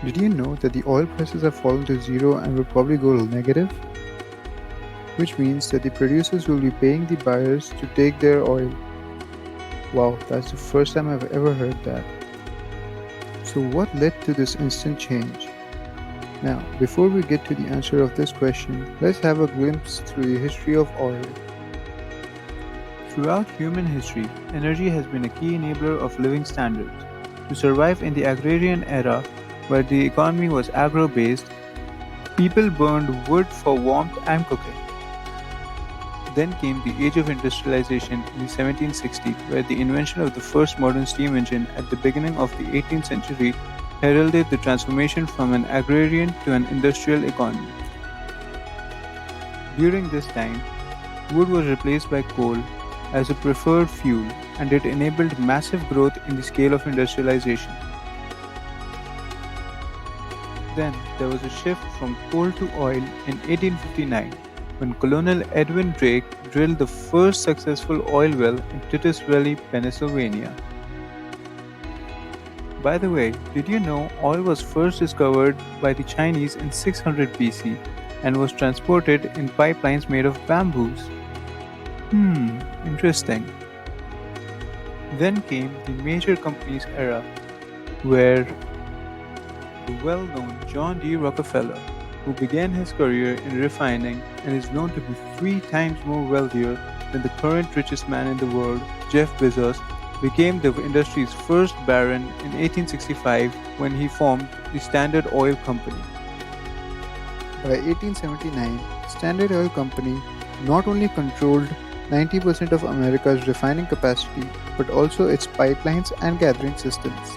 Did you know that the oil prices have fallen to zero and will probably go negative? Which means that the producers will be paying the buyers to take their oil. Wow, that's the first time I've ever heard that. So, what led to this instant change? Now, before we get to the answer of this question, let's have a glimpse through the history of oil. Throughout human history, energy has been a key enabler of living standards. To survive in the agrarian era, where the economy was agro based, people burned wood for warmth and cooking. Then came the age of industrialization in the 1760s, where the invention of the first modern steam engine at the beginning of the 18th century heralded the transformation from an agrarian to an industrial economy. During this time, wood was replaced by coal as a preferred fuel, and it enabled massive growth in the scale of industrialization. Then there was a shift from coal to oil in 1859 when Colonel Edwin Drake drilled the first successful oil well in Titus Valley, Pennsylvania. By the way, did you know oil was first discovered by the Chinese in 600 BC and was transported in pipelines made of bamboos? Interesting. Then came the major companies era, where the well-known John D. Rockefeller, who began his career in refining and is known to be 3 times more wealthier than the current richest man in the world, Jeff Bezos, became the industry's first baron in 1865 when he formed the Standard Oil Company. By 1879, Standard Oil Company not only controlled 90% of America's refining capacity but also its pipelines and gathering systems.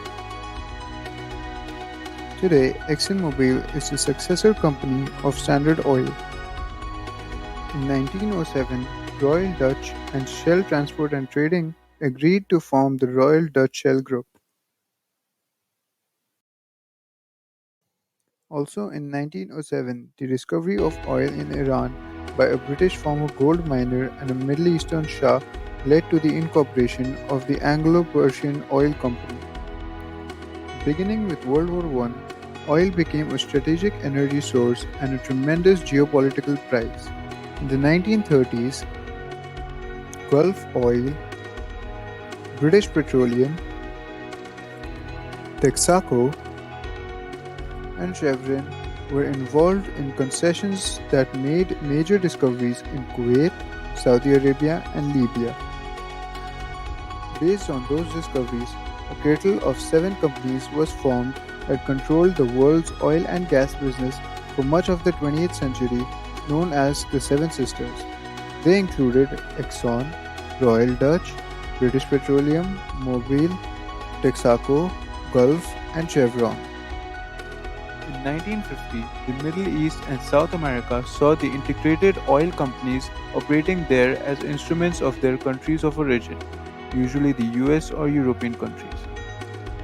Today, ExxonMobil is the successor company of Standard Oil. In 1907, Royal Dutch and Shell Transport and Trading agreed to form the Royal Dutch Shell Group. Also in 1907, the discovery of oil in Iran by a British former gold miner and a Middle Eastern Shah led to the incorporation of the Anglo-Persian Oil Company. Beginning with World War One, oil became a strategic energy source and a tremendous geopolitical prize. In the 1930s, Gulf Oil, British Petroleum, Texaco, and Chevron were involved in concessions that made major discoveries in Kuwait, Saudi Arabia, and Libya. Based on those discoveries, a cartel of 7 companies was formed that controlled the world's oil and gas business for much of the 20th century, known as the Seven Sisters. They included Exxon, Royal Dutch, British Petroleum, Mobil, Texaco, Gulf, and Chevron. In 1950, the Middle East and South America saw the integrated oil companies operating there as instruments of their countries of origin, usually the US or European countries.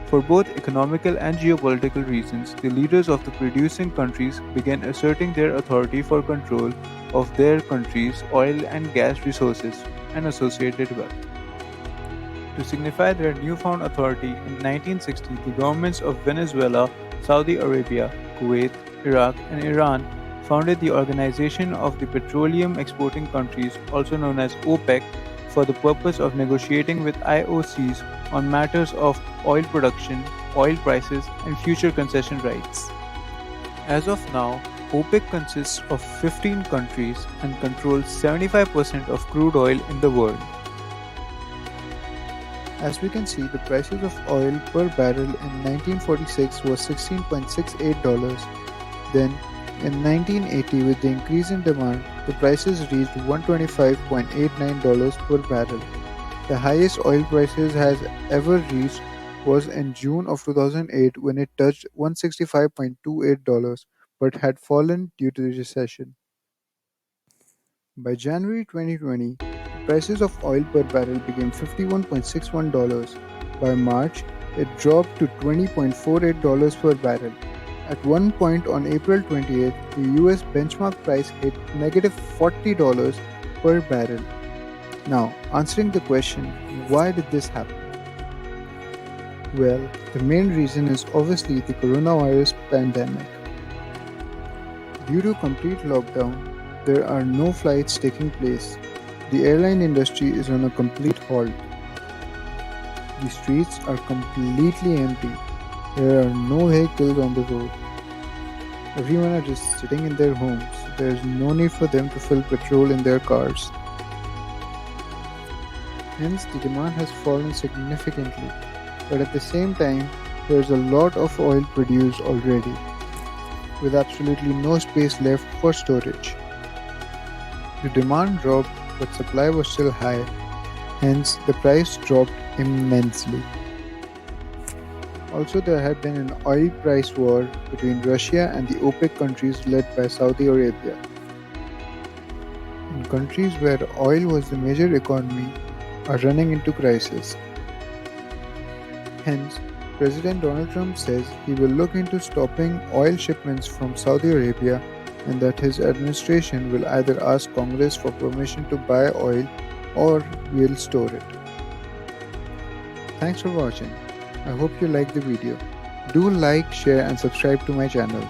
For both economical and geopolitical reasons, the leaders of the producing countries began asserting their authority for control of their country's oil and gas resources and associated wealth. To signify their newfound authority, in 1960 the governments of Venezuela, Saudi Arabia, Kuwait, Iraq, and Iran founded the Organization of the Petroleum Exporting Countries, also known as OPEC, for the purpose of negotiating with IOCs on matters of oil production, oil prices, and future concession rights. As of now, OPEC consists of 15 countries and controls 75% of crude oil in the world. As we can see, the prices of oil per barrel in 1946 was $16.68. Then, in 1980, with the increase in demand, the prices reached $125.89 per barrel. The highest oil prices has ever reached was in June of 2008 when it touched $165.28 but had fallen due to the recession. By January 2020, the prices of oil per barrel became $51.61. By March, it dropped to $20.48 per barrel. At one point on April 28th, the US benchmark price hit $-40 per barrel. Now, answering the question, why did this happen? Well, the main reason is obviously the coronavirus pandemic. Due to complete lockdown, there are no flights taking place. The airline industry is on a complete halt. The streets are completely empty. There are no vehicles on the road. Everyone are just sitting in their homes. There is no need for them to fill petrol in their cars. Hence, the demand has fallen significantly. But at the same time, there is a lot of oil produced already, with absolutely no space left for storage. The demand dropped, but supply was still high, hence, the price dropped immensely. Also, there had been an oil price war between Russia and the OPEC countries led by Saudi Arabia. And countries where oil was the major economy are running into crisis. Hence, President Donald Trump says he will look into stopping oil shipments from Saudi Arabia and that his administration will either ask Congress for permission to buy oil or will store it. Thanks for watching. I hope you liked the video. Do like, share and subscribe to my channel.